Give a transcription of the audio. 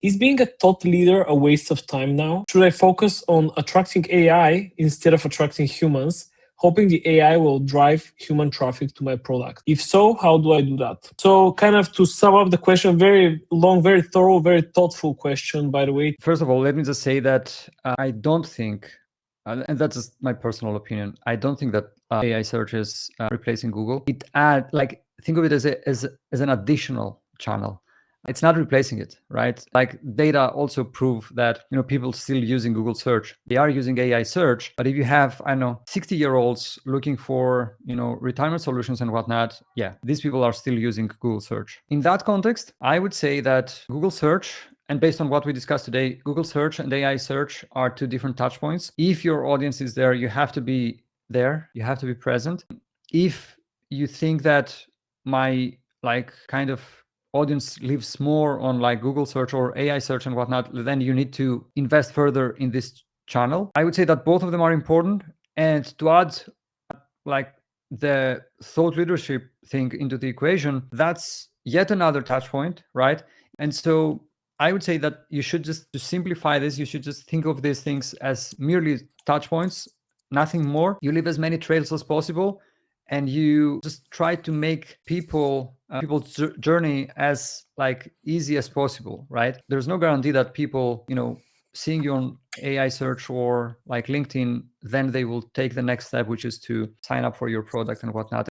Is being a thought leader a waste of time now? Should I focus on attracting AI instead of attracting humans, hoping the AI will drive human traffic to my product? If so, how do I do that? So kind of to sum up the question, very long, very thorough, very thoughtful question, by the way. First of all, let me just say that I don't think, and that's just my personal opinion, I don't think that AI search is replacing Google. Think of it as an additional channel. It's not replacing it, right? Like data also prove that people still using Google search. They are using AI search, but if you have 60-year-olds looking for retirement solutions and whatnot, yeah, these people are still using Google search. In that context, I would say that Google search, and based on what we discussed today, Google search and AI search are two different touch points. If your audience is there, you have to be there. You have to be present. If you think that my kind of audience lives more on Google search or AI search and whatnot, then you need to invest further in this channel. I would say that both of them are important. And to add the thought leadership thing into the equation, that's yet another touch point, right? And so I would say that you should just, to simplify this, you should just think of these things as merely touch points, nothing more. You leave as many trails as possible, and you just try to make people's journey as easy as possible, right? There's no guarantee that people, seeing you on AI search or LinkedIn, then they will take the next step, which is to sign up for your product and whatnot.